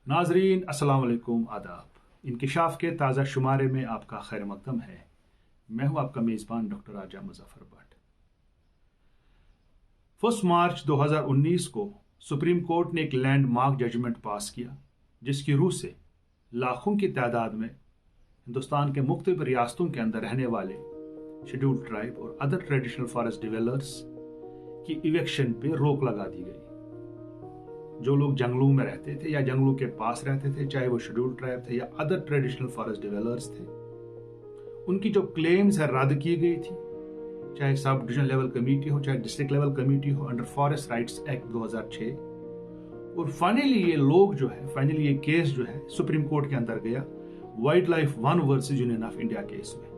नाजरीन अस्सलाम वालेकुम, आदाब। इंकिशाफ के ताज़ा शुमारे में आपका खैर मकदम है। मैं हूं आपका मेज़बान डॉक्टर राजा मुजफ्फर भट्ट। 1 मार्च 2019 को सुप्रीम कोर्ट ने एक लैंडमार्क जजमेंट पास किया, जिसकी रूह से लाखों की तादाद में हिंदुस्तान के मुख्तलिफ रियासतों के अंदर रहने वाले शेड्यूल्ड ट्राइब और अदर ट्रेडिशनल फॉरेस्ट डिवेलपर्स की इवेक्शन पे रोक लगा दी गई। जो लोग जंगलों में रहते थे या जंगलों के पास रहते थे, चाहे वो शेड्यूल्ड ट्राइब थे या अदर ट्रेडिशनल फॉरेस्ट डिवेलपर्स थे, उनकी जो क्लेम्स है रद्द की गई थी, चाहे सब डिवीजन लेवल कमेटी हो, चाहे डिस्ट्रिक्ट लेवल कमेटी हो, अंडर फॉरेस्ट राइट्स एक्ट 2006। और फाइनली ये केस जो है सुप्रीम कोर्ट के अंदर गया, wild life one versus union of India case में।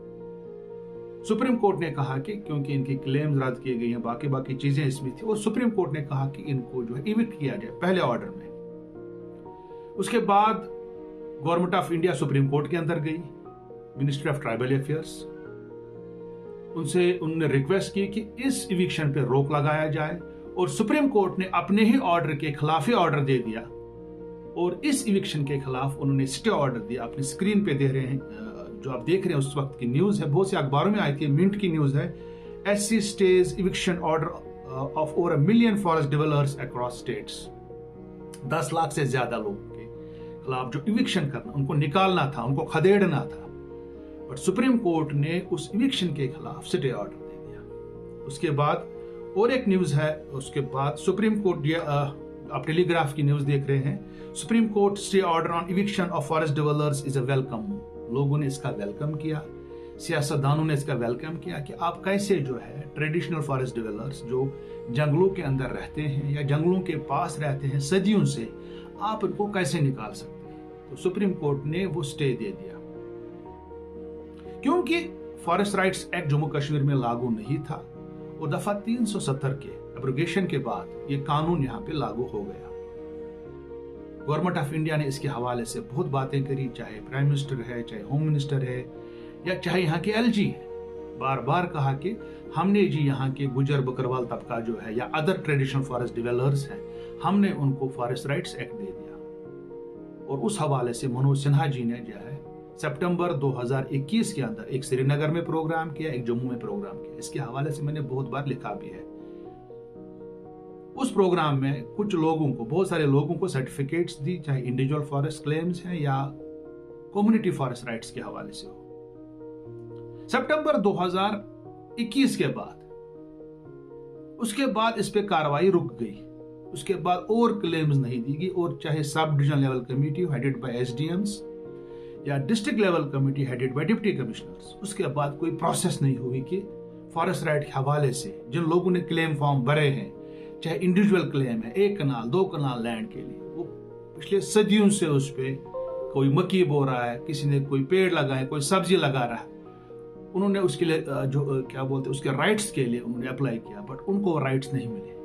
सुप्रीम कोर्ट ने कहा कि क्योंकि इनकी क्लेम्स रद्द की गई हैं, बाकी चीजें इसमें थी, और सुप्रीम कोर्ट ने कहा कि इनको जो है इविक्ट किया जाए पहले ऑर्डर में। उसके बाद government of India supreme court के अंदर गई, मिनिस्ट्री ऑफ ट्राइबल अफेयर्स, उन्होंने रिक्वेस्ट की कि इस इविक्शन पे रोक लगाया जाए, और सुप्रीम कोर्ट ने अपने ही ऑर्डर के खिलाफ ही ऑर्डर दे दिया, और इस इविक्शन के खिलाफ उन्होंने स्टे ऑर्डर दिया। अपनी स्क्रीन पे दे रहे हैं, जो आप देख रहे हैं उस वक्त की न्यूज है, बहुत से अखबारों में आई थी, मिंट की न्यूज है। SC stage eviction order of over 1 million forest developers across states. 10 lakh से ज्यादा लोगों के खिलाफ जो इविक्शन करना, उनको निकालना था, उनको खदेड़ना था, बट सुप्रीम कोर्ट ने उस इविक्शन के खिलाफ स्टे ऑर्डर दे दिया। उसके बाद और एक न्यूज है, उसके बाद सुप्रीम कोर्ट, आप टेलीग्राफ की न्यूज देख रहे हैं, supreme court stay order on eviction of forest developers is a welcome move. लोगों ने इसका वेलकम किया, सियासतदानों ने इसका वेलकम किया कि आप कैसे जो है ट्रेडिशनल फॉरेस्ट डिवेलपर्स जो जंगलों के अंदर रहते हैं या जंगलों के पास रहते हैं सदियों से, आप इनको कैसे निकाल सकते हैं। तो सुप्रीम कोर्ट ने वो स्टे दे दिया, क्योंकि forest rights act Jammu Kashmir में लागू नहीं था, और दफा 370 के एब्रोगेशन के बाद ये कानून यहाँ पे लागू हो गया। गवर्नमेंट ऑफ इंडिया ने इसके हवाले से बहुत बातें करी, चाहे प्राइम मिनिस्टर है, चाहे होम मिनिस्टर है, या चाहे यहाँ के LG है, बार बार कहा कि हमने जी यहाँ के गुजर बकरवाल तबका जो है या अदर ट्रेडिशनल फॉरेस्ट डिवेलपर्स हैं, हमने उनको फॉरेस्ट राइट्स एक्ट दे दिया। और उस हवाले से मनोज सिन्हा जी ने जो है सितंबर 2021 के अंदर एक श्रीनगर में प्रोग्राम किया, एक जम्मू में प्रोग्राम किया। इसके हवाले से मैंने बहुत बार लिखा भी है। उस प्रोग्राम में कुछ लोगों को, बहुत सारे लोगों को सर्टिफिकेट्स दी, चाहे इंडिविजुअल फॉरेस्ट क्लेम्स हैं या कम्युनिटी फॉरेस्ट राइट्स के हवाले से हो। सितंबर 2021 के बाद, उसके बाद इस पे कार्रवाई रुक गई। उसके बाद और क्लेम्स नहीं दी गई, और चाहे sub division level committee headed by SDMs या district level committee headed by deputy commissioners, उसके बाद कोई प्रोसेस नहीं हुई कि फॉरेस्ट राइट के हवाले से जिन लोगों ने क्लेम फॉर्म भरे हैं, चाहे इंडिविजुअल क्लेम है 1 कनाल 2 कनाल लैंड के लिए, वो पिछले सदियों से उस पे कोई मक्की बो रहा है, किसी ने कोई पेड़ लगाए, कोई सब्जी लगा रहा है, उन्होंने उसके लिए जो क्या बोलते हैं उसके राइट्स के लिए उन्होंने अप्लाई किया, बट उनको राइट्स नहीं मिले।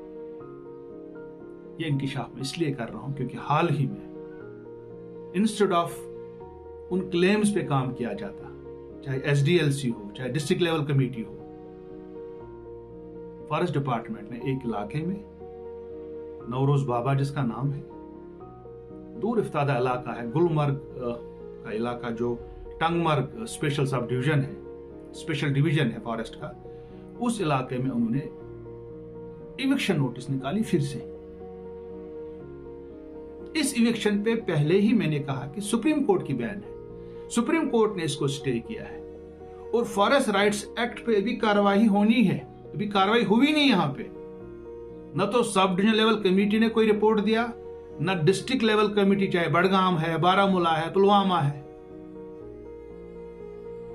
ये इंकिशाफ मैं इसलिए कर रहा हूं क्योंकि हाल ही में इंस्टेड ऑफ उन क्लेम्स पे काम किया जाता, चाहे SDLC हो, चाहे डिस्ट्रिक्ट लेवल कमेटी हो, फॉरेस्ट डिपार्टमेंट ने एक इलाके में, नौरोज बाबा जिसका नाम है, दूर इफ्तादा इलाका है, गुलमर्ग का इलाका जो टंगमर्ग स्पेशल सब डिवीजन है, स्पेशल डिवीजन है फॉरेस्ट का, उस इलाके में उन्होंने इविक्शन नोटिस निकाली फिर से। इस इविक्शन पे पहले ही मैंने कहा कि सुप्रीम कोर्ट की बैन है, सुप्रीम कोर्ट ने इसको स्टे किया है, और फॉरेस्ट राइट्स एक्ट पे भी कार्रवाई होनी है। अभी कार्रवाई हुई नहीं यहाँ पे, न तो सब डिवीजन लेवल कमेटी ने कोई रिपोर्ट दिया, न डिस्ट्रिक्ट लेवल कमेटी, चाहे बड़गाम है, बारामूला है, पुलवामा है,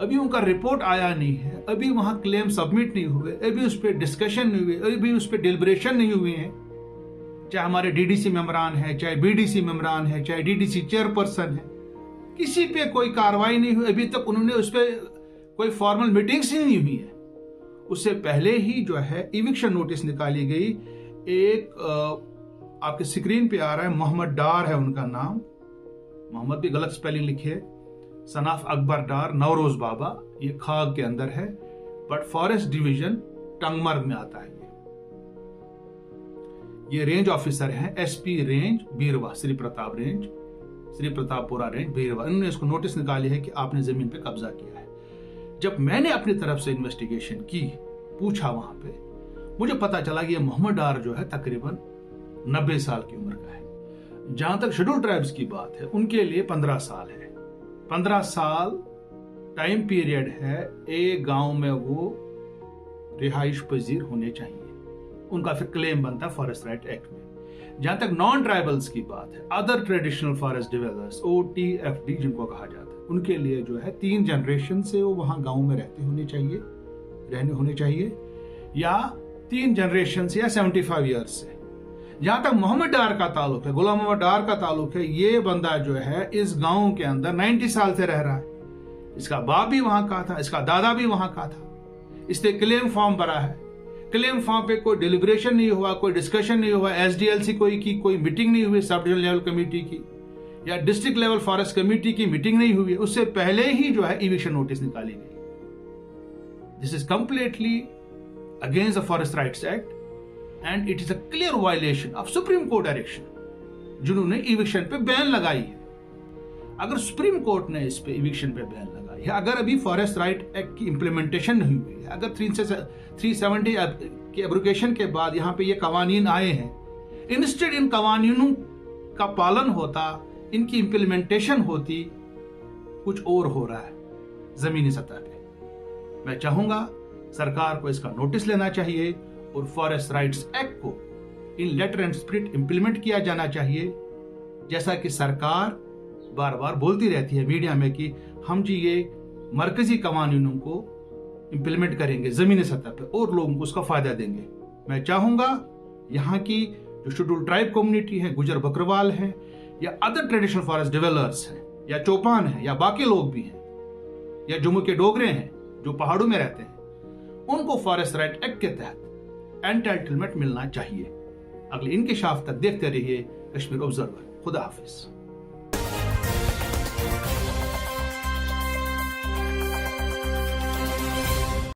अभी उनका रिपोर्ट आया नहीं है, अभी वहां क्लेम सबमिट नहीं हुए, अभी उस पर डिस्कशन नहीं हुए, अभी उस पर डिलिब्रेशन नहीं हुए हैं। चाहे हमारे DDC मेंबरान है, चाहे BDC मेंबरान है, चाहे DDC चेयरपर्सन है, किसी पे कोई कार्रवाई नहीं हुई अभी तक। उन्होंने उस पर कोई फॉर्मल मीटिंग्स ही नहीं हुई है। उससे पहले ही जो है इविक्शन नोटिस निकाली गई। एक आपके स्क्रीन पे आ रहा है, मोहम्मद डार है उनका नाम, मोहम्मद भी गलत स्पेलिंग लिखी है, सनाफ अकबर डार, नौरोज बाबा, ये खाग के अंदर है, बट फॉरेस्ट डिवीजन टंगमर्ग में आता है। ये रेंज ऑफिसर हैं, SP रेंज बीरवा, श्री प्रताप रेंज, श्री प्रतापपुरा रेंज भीरवा, इन्होंने इसको नोटिस निकाली है कि आपने जमीन पे कब्जा किया है। जब मैंने अपनी तरफ से इन्वेस्टिगेशन की, पूछा वहां पे, मुझे पता चला कि ये मोहम्मद डार जो है तकरीबन 90 साल की उम्र का है। जहां तक शेड्यूल ट्राइब्स की बात है, उनके लिए 15 साल है। 15 साल टाइम पीरियड है, एक गांव में वो रिहाइश पजीर होने चाहिए, उनका फिर क्लेम बनता है फॉरेस्ट राइट एक्ट में। जहां तक नॉन ट्राइबल्स की बात है, other traditional forest developers, OTFD जिनको कहा जाता है, उनके लिए जो है 3 जनरेशन से वो वहां गांव में रहने होने चाहिए, या 3 जनरेशन से या 75 ईयर्स से। जहां तक मोहम्मद डार का ताल्लुक है, गुलाम मोहम्मद डार का ताल्लुक है, ये बंदा जो है इस गांव के अंदर 90 साल से रह रहा है। इसका बाप भी वहां का था, इसका दादा भी वहां का था। इसने क्लेम फॉर्म भरा है, क्लेम फॉर्म पे कोई डिलिब्रेशन नहीं हुआ, कोई डिस्कशन नहीं हुआ, SDLC कोई मीटिंग नहीं हुई, सब डिवीजन लेवल कमेटी की या डिस्ट्रिक्ट लेवल फॉरेस्ट कमेटी की मीटिंग नहीं हुई, उससे पहले ही जो है इविक्शन नोटिस निकाली गई। This is completely against the forest rights act and it is a clear violation of supreme court direction, जिन्होंने इविक्शन पे बैन लगाई है। अगर सुप्रीम कोर्ट ने इस पे इविक्शन पे बैन लगाई है, अगर अभी फॉरेस्ट राइट एक्ट की इंप्लीमेंटेशन नहीं हुई है, अगर 370 के एब्रोगेशन के बाद यहाँ पे ये कवानीन आए हैं, इंस्टेड इन कवानीनों का पालन होता, इनकी इंप्लीमेंटेशन होती, कुछ और हो रहा है जमीनी सतह पे। मैं चाहूंगा सरकार को इसका नोटिस लेना चाहिए और फॉरेस्ट राइट्स एक्ट को इन लेटर एंड स्पिरिट इंप्लीमेंट किया जाना चाहिए, जैसा कि सरकार बार बार बोलती रहती है मीडिया में कि हम जी ये मरकजी कवानीनों को इंप्लीमेंट करेंगे जमीनी सतह पे और लोगों को उसका फायदा देंगे। मैं चाहूंगा यहाँ की जो शेड्यूल ट्राइब कम्युनिटी है, गुजर बकरवाल है, या अदर ट्रेडिशनल फॉरेस्ट डिवेलपर्स हैं, या चौपान है, या बाकी लोग भी हैं, या जम्मू के डोगरे हैं जो पहाड़ों में रहते हैं, उनको फॉरेस्ट राइट एक्ट के तहत एंटाइटलमेंट मिलना चाहिए। अगले इंकशाफ तक देखते रहिए कश्मीर ऑब्जर्वर। खुदा हाफिज।